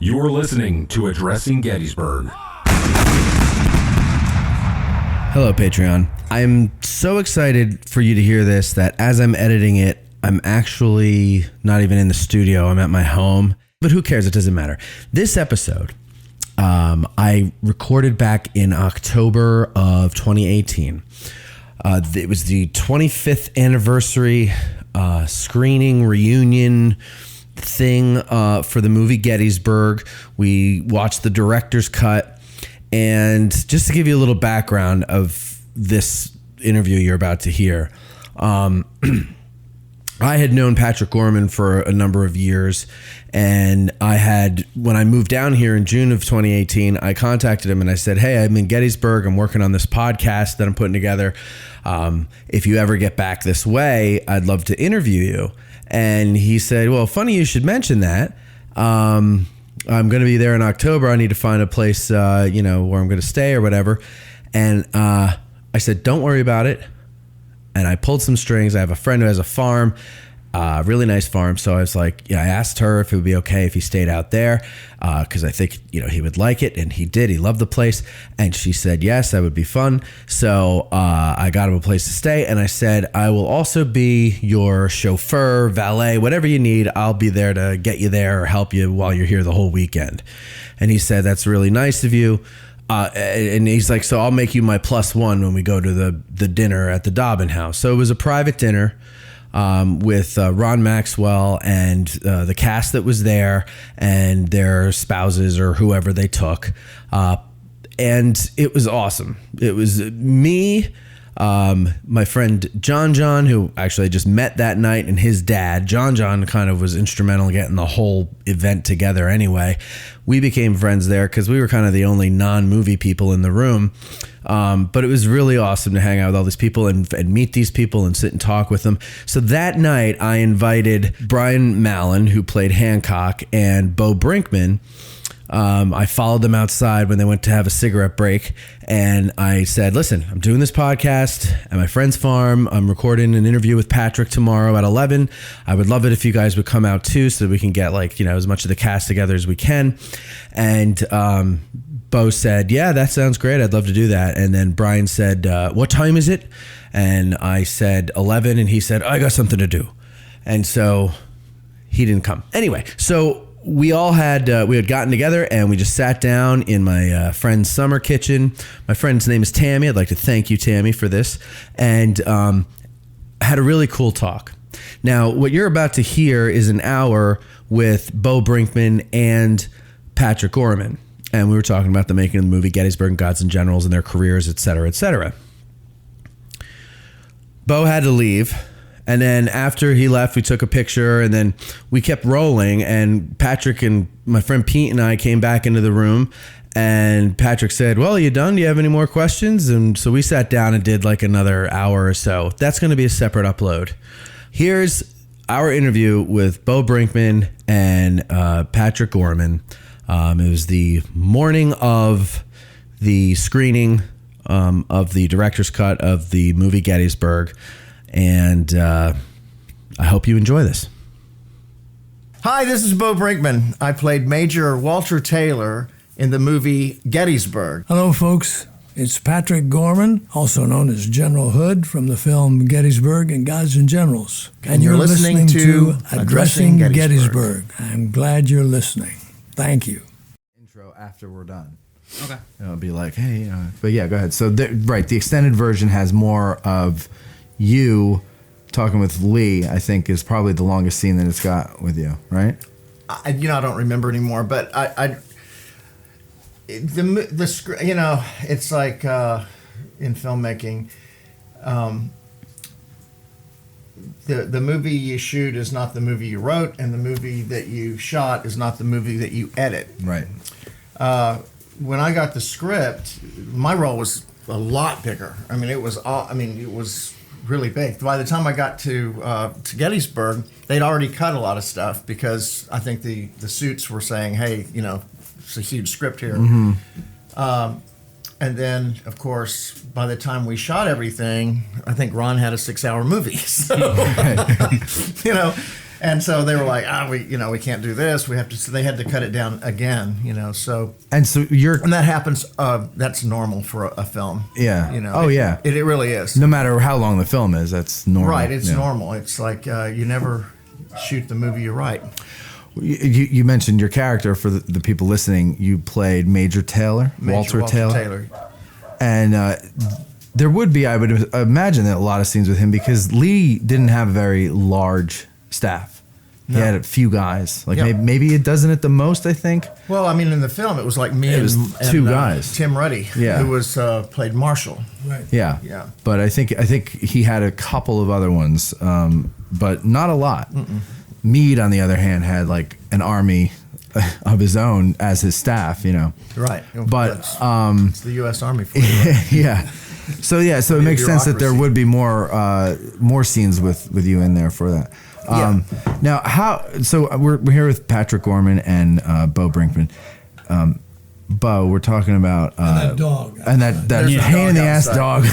You're listening to Addressing Gettysburg. Hello, Patreon. I'm so excited for you to hear this that as I'm editing it, I'm actually not even in the studio. I'm at my home. But who cares? It doesn't matter. This episode, I recorded back in October of 2018. It was the 25th anniversary screening reunion thing for the movie Gettysburg. We watched the director's cut. And just to give you a little background of this interview you're about to hear, I had known Patrick Gorman for a number of years, and when I moved down here in June of 2018, I contacted him and I said, hey, I'm in Gettysburg. I'm working on this podcast that I'm putting together. If you ever get back this way, I'd love to interview you. And he said, well, funny you should mention that. I'm going to be there in October. I need to find a place, where I'm going to stay or whatever. And I said, don't worry about it. And I pulled some strings. I have a friend who has a farm, really nice farm. So I was like, I asked her if it would be okay if he stayed out there, because I think, he would like it. And he did. He loved the place. And she said, yes, that would be fun. So I got him a place to stay. And I said, I will also be your chauffeur, valet, whatever you need. I'll be there to get you there or help you while you're here the whole weekend. And he said, that's really nice of you. And he's like, so I'll make you my +1 when we go to the dinner at the Dobbin House. So it was a private dinner with Ron Maxwell and the cast that was there and their spouses or whoever they took. And it was awesome. It was me, my friend John, who actually I just met that night, and his dad. John kind of was instrumental in getting the whole event together anyway. We became friends there because we were kind of the only non-movie people in the room. But it was really awesome to hang out with all these people and meet these people and sit and talk with them. So that night I invited Brian Mallon, who played Hancock, and Bo Brinkman. I followed them outside when they went to have a cigarette break, and I said, listen, I'm doing this podcast at my friend's farm. I'm recording an interview with Patrick tomorrow at 11. I would love it if you guys would come out too, so that we can get as much of the cast together as we can. And Bo said, yeah, that sounds great. I'd love to do that. And then Brian said, what time is it? And I said 11, and he said, I got something to do. And so he didn't come. Anyway, so we had gotten together and we just sat down in my friend's summer kitchen. My friend's name is Tammy. I'd like to thank you, Tammy, for this. And had a really cool talk. Now, what you're about to hear is an hour with Bo Brinkman and Patrick Gorman. And we were talking about the making of the movie Gettysburg and Gods and Generals and their careers, et cetera, et cetera. Bo had to leave. And then after he left, we took a picture, and then we kept rolling. And Patrick and my friend Pete and I came back into the room, and Patrick said, well, are you done? Do you have any more questions? And so we sat down and did like another hour or so. That's going to be a separate upload. Here's our interview with Bo Brinkman and Patrick Gorman. It was the morning of the screening of the director's cut of the movie Gettysburg. And I hope you enjoy this. Hi, this is Bo Brinkman. I played Major Walter Taylor in the movie Gettysburg. Hello, folks. It's Patrick Gorman, also known as General Hood, from the film Gettysburg and Gods and Generals. And you're listening to Addressing Gettysburg. I'm glad you're listening. Thank you. Intro after we're done. Okay. It'll be like, hey, but yeah, go ahead. So, the extended version has more of you talking with Lee, I think, is probably the longest scene that it's got with you, right? I don't remember anymore, but it's like in filmmaking, the movie you shoot is not the movie you wrote, and the movie that you shot is not the movie that you edit. Right. When I got the script, my role was a lot bigger. It was really big. By the time I got to Gettysburg, they'd already cut a lot of stuff because I think the suits were saying, hey, it's a huge script here. Mm-hmm. And then, of course, by the time we shot everything, I think Ron had a 6-hour movie. So, And so they were like, we can't do this. We have to. So they had to cut it down again. So. And so And that happens. That's normal for a film. Yeah. Oh yeah. It really is. No matter how long the film is, that's normal. Right. It's Yeah. normal. It's like you never shoot the movie you write. You mentioned your character for the people listening. You played Major Taylor, Walter Taylor. And there would be, I would imagine, a lot of scenes with him because Lee didn't have a very large staff. He had a few guys, like maybe a dozen at the most, I think. Well, I mean, in the film, it was like me and two guys. Tim Ruddy, who was played Marshall. Right. Yeah. Yeah. But I think he had a couple of other ones, but not a lot. Meade, on the other hand, had like an army of his own as his staff, Right. But it's the U.S. Army for you. Right? yeah. So it makes sense that there would be more scenes with you in there for that. Now, so we're here with Patrick Gorman and Bo Brinkman. Bo, we're talking about And that dog. and that There's a pain in the ass dog dog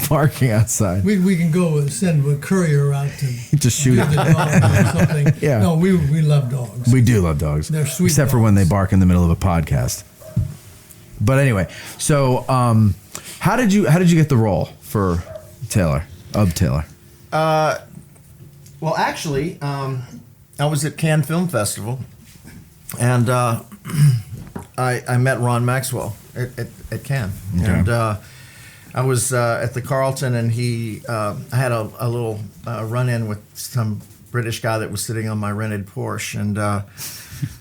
barking outside. We can go and send a courier out to Just shoot give the it. dog or something. Yeah. No, we love dogs. We do love dogs. They're sweet except for when they dogs. bark in the middle of a podcast. But anyway, how did you get the role for Taylor? Well, actually, I was at Cannes Film Festival, and I met Ron Maxwell at Cannes, and I was at the Carlton, and I had a little run-in with some British guy that was sitting on my rented Porsche, and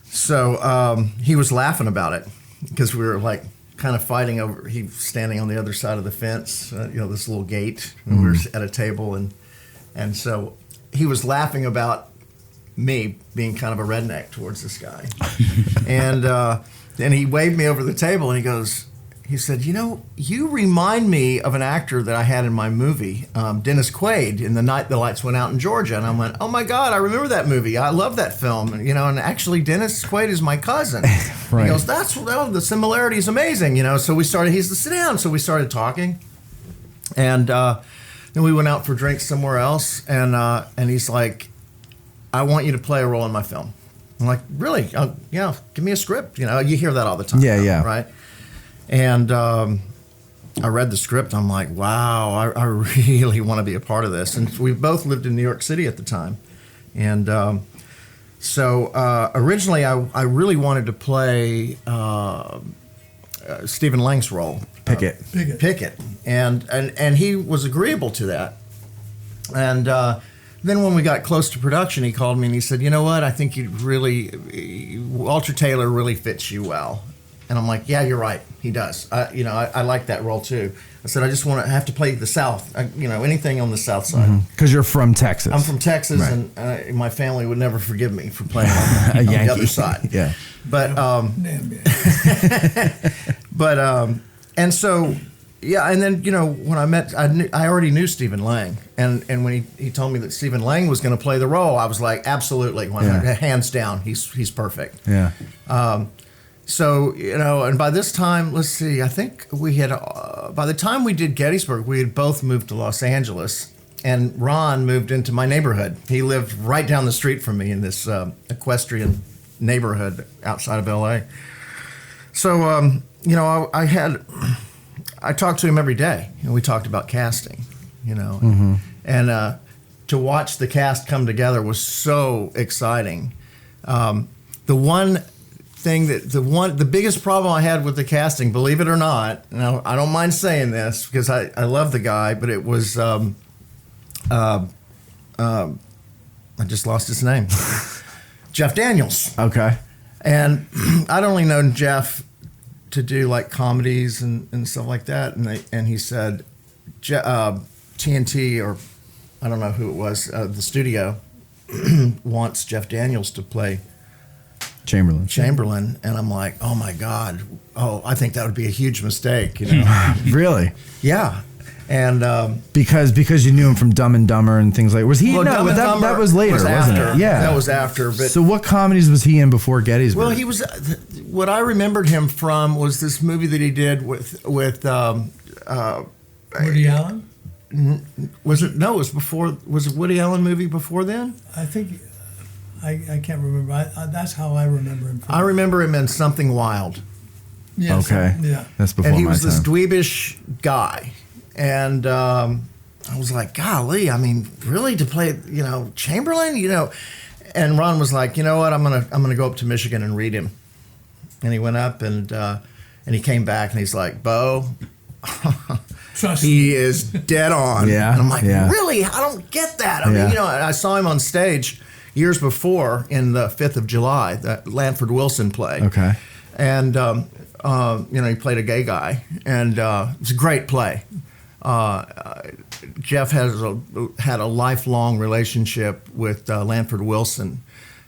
so he was laughing about it because we were like kind of fighting over. He was standing on the other side of the fence, this little gate, and we were at a table, and so he was laughing about me being kind of a redneck towards this guy. And then he waved me over the table and he said, you remind me of an actor that I had in my movie, Dennis Quaid, in The Night the Lights Went Out in Georgia. And I went, oh my God, I remember that movie. I love that film. And, and actually Dennis Quaid is my cousin. Right. He goes, the similarity is amazing. So he said, sit down. So we started talking. And then we went out for drinks somewhere else. And he's like, I want you to play a role in my film. I'm like, really? Yeah, give me a script. You hear that all the time. Yeah. Right? And I read the script. I'm like, wow, I really want to be a part of this. And we both lived in New York City at the time. And so originally I really wanted to play Stephen Lang's role. Pickett. And he was agreeable to that. And then when we got close to production, he called me and he said, you know what, I think Walter Taylor really fits you well. And I'm like, yeah, you're right. He does. I like that role too. I said, I just have to play the South, anything on the South side. Because you're from Texas. I'm from Texas, Right. and my family would never forgive me for playing on the other side. Yeah. But, Damn yeah. and so, yeah, and then, when I met, I already knew Stephen Lang. And when he told me that Stephen Lang was going to play the role, I was like, absolutely, hands down, he's perfect. Yeah. So, and by this time, let's see, I think we had, by the time we did Gettysburg, we had both moved to Los Angeles, and Ron moved into my neighborhood. He lived right down the street from me in this equestrian neighborhood outside of LA. So, I talked to him every day, and we talked about casting, and to watch the cast come together was so exciting. The biggest problem I had with the casting, believe it or not, now I don't mind saying this because I love the guy, but it was I just lost his name. Jeff Daniels. Okay. And I'd only known Jeff to do like comedies and stuff like that, and he said TNT, or I don't know who it was, the studio wants Jeff Daniels to play Chamberlain, and I'm like, oh my God, I think that would be a huge mistake, Really? Yeah, and because you knew him from Dumb and Dumber and things like. Was he? well, No, Dumb but and that Dumber was later, wasn't after. it? Yeah, that was after. But so what comedies was he in before Gettysburg? well, he was. What I remembered him from was this movie that he did with Woody Allen? was it? No, it was before. Was it Woody Allen movie before then? I think I can't remember. That's how I remember him. I remember him in Something Wild. Yes, Okay. Yeah. That's before And he my was this time. dweebish guy. And I was like, golly, I mean, really, to play, Chamberlain, And Ron was like, you know what, I'm gonna go up to Michigan and read him. And he went up and he came back and he's like, Bo, Trust he is dead on. Yeah, And I'm like, yeah. really? I don't get that. I Yeah. mean, I saw him on stage years before in the 5th of July, that Lanford Wilson play. Okay. And, he played a gay guy. And it was a great play. Jeff had a lifelong relationship with Lanford Wilson.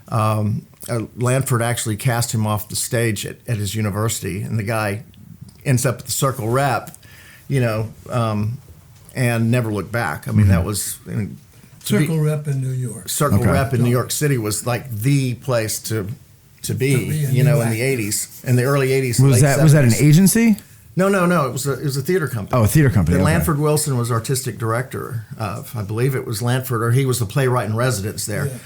Lanford actually cast him off the stage at his university, and the guy ends up at the Circle Rep, and never looked back. I mean, that was Circle Rep in New York. Circle Okay. Rep in New York City was like the place to be, be a in new the actor. 80s, in the early 80s. Was late that an 70s. agency? No. It was a theater company. Oh, a theater company. That okay. Lanford Wilson was artistic director of. I believe it was Lanford, or he was the playwright in residence there. Yeah.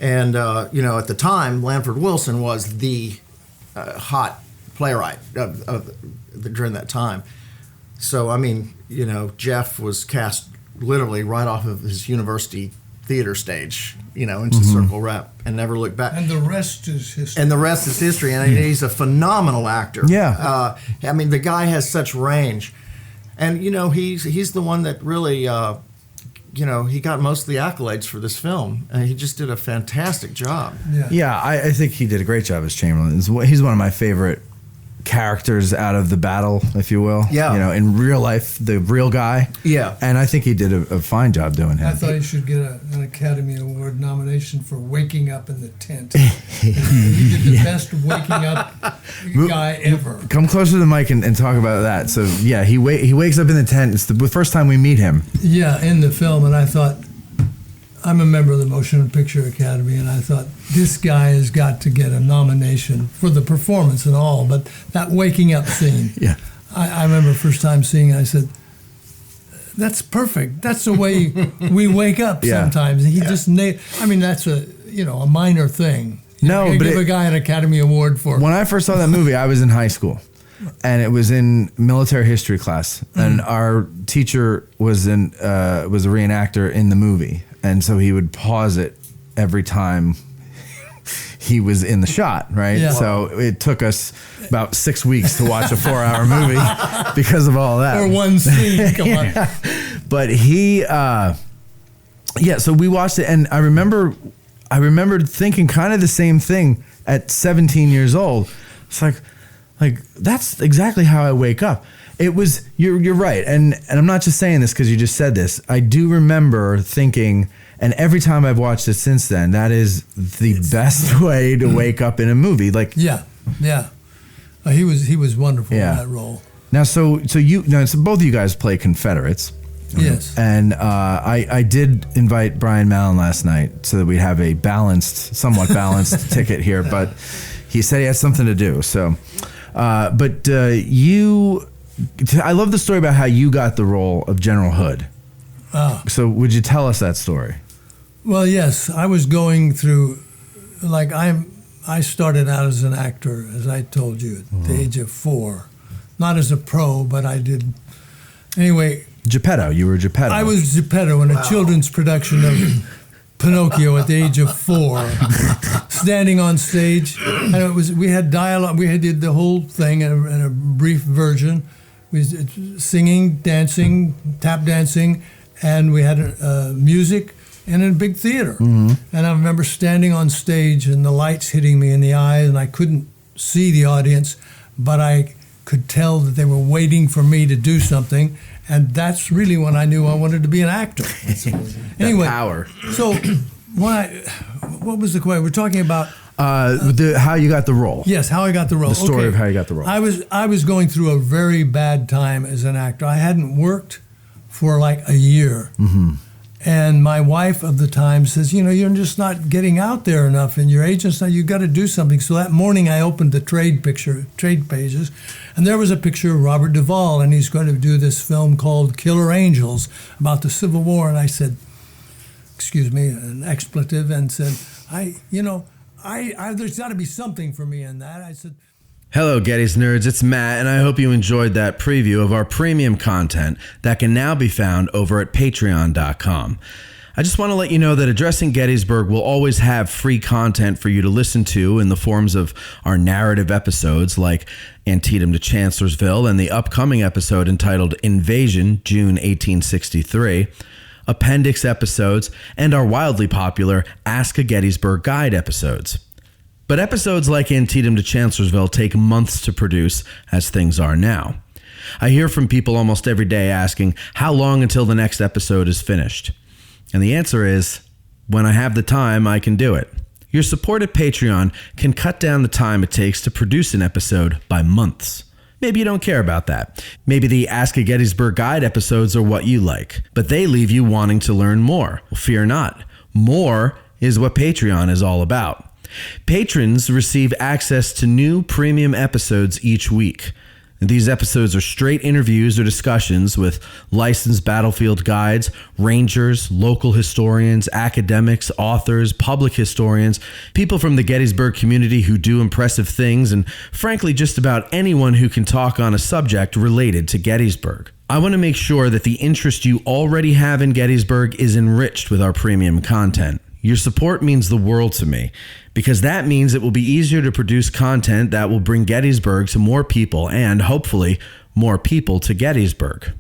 And at the time, Lanford Wilson was the hot playwright during that time. So I mean, Jeff was cast literally right off of his university theater stage, into Circle Rep, and never looked back. And the rest is history. And the rest is history. And he's a phenomenal actor. Yeah. I mean, the guy has such range. And, he's the one that really, he got most of the accolades for this film. And he just did a fantastic job. Yeah, I think he did a great job as Chamberlain. He's one of my favorite characters out of the battle, if you will. Yeah. In real life, the real guy. Yeah. And I think he did a fine job doing him. I thought he should get an Academy Award nomination for waking up in the tent. He did the best waking up guy ever. Come closer to the mic and talk about that. So, yeah, he wakes up in the tent. It's the first time we meet him. Yeah, in the film, and I thought, I'm a member of the Motion Picture Academy, and I thought, this guy has got to get a nomination for the performance and all, but that waking up scene, Yeah. I remember first time seeing it, I said, that's perfect. That's the way we wake up Yeah. sometimes. He just that's a minor thing. No, You but give it- a guy an Academy Award for When I first saw that movie, I was in high school, and it was in military history class, and our teacher was a reenactor in the movie, and so he would pause it every time he was in the shot, right? Yeah. So it took us about 6 weeks to watch a 4-hour movie because of all that. or one scene. Come on. But so we watched it, and I remembered thinking kind of the same thing at 17 years old. It's like that's exactly how I wake up. It was you're right, and I'm not just saying this because you just said this. I do remember thinking, and every time I've watched it since then, that is the best way to wake up in a movie. Like Yeah. He was wonderful Yeah. in that role. now, so both of you guys play Confederates. Yes. And I did invite Brian Mallon last night so that we'd have a somewhat balanced ticket here, but he said he had something to do. So, I love the story about how you got the role of General Hood. So would you tell us that story? Well, yes, I was going through, I started out as an actor, as I told you, at the age of 4. Not as a pro, but I did. Anyway, Geppetto, you were Geppetto. I was Geppetto in a children's production of Pinocchio at the age of 4, standing on stage, and we had dialogue. We did the whole thing in a brief version. We was singing, dancing, tap dancing, and we had music and in a big theater. And I remember standing on stage and the lights hitting me in the eyes, and I couldn't see the audience, but I could tell that they were waiting for me to do something. And that's really when I knew I wanted to be an actor. Anyway, power. So, what was the question? We're talking about How you got the role. yes, how I got the role. The story of how you got the role. I was going through a very bad time as an actor. I hadn't worked for like a year. And my wife of the time says, you're just not getting out there enough, and your agent's not. You got to do something. So that morning, I opened the trade pages, and there was a picture of Robert Duvall, and he's going to do this film called Killer Angels about the Civil War. And I said, an expletive, and said, there's got to be something for me in that. I said, Hello, Getty's Nerds. It's Matt, and I hope you enjoyed that preview of our premium content that can now be found over at patreon.com. I just want to let you know that Addressing Gettysburg will always have free content for you to listen to in the forms of our narrative episodes like Antietam to Chancellorsville and the upcoming episode entitled Invasion, June 1863, appendix episodes, and our wildly popular Ask a Gettysburg Guide episodes. But episodes like Antietam to Chancellorsville take months to produce, as things are now. I hear from people almost every day asking how long until the next episode is finished. And the answer is, when I have the time, I can do it. Your support at Patreon can cut down the time it takes to produce an episode by months. Maybe you don't care about that. Maybe the Ask a Gettysburg Guide episodes are what you like, but they leave you wanting to learn more. Well, fear not. More is what Patreon is all about. Patrons receive access to new premium episodes each week. These episodes are straight interviews or discussions with licensed battlefield guides, rangers, local historians, academics, authors, public historians, people from the Gettysburg community who do impressive things, and frankly, just about anyone who can talk on a subject related to Gettysburg. I want to make sure that the interest you already have in Gettysburg is enriched with our premium content. Your support means the world to me, because that means it will be easier to produce content that will bring Gettysburg to more people and, hopefully, more people to Gettysburg.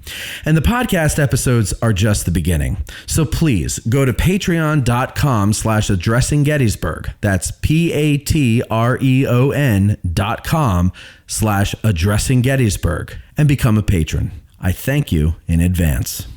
And the podcast episodes are just the beginning. So please go to patreon.com/addressinggettysburg. That's patreon.com/addressinggettysburg and become a patron. I thank you in advance.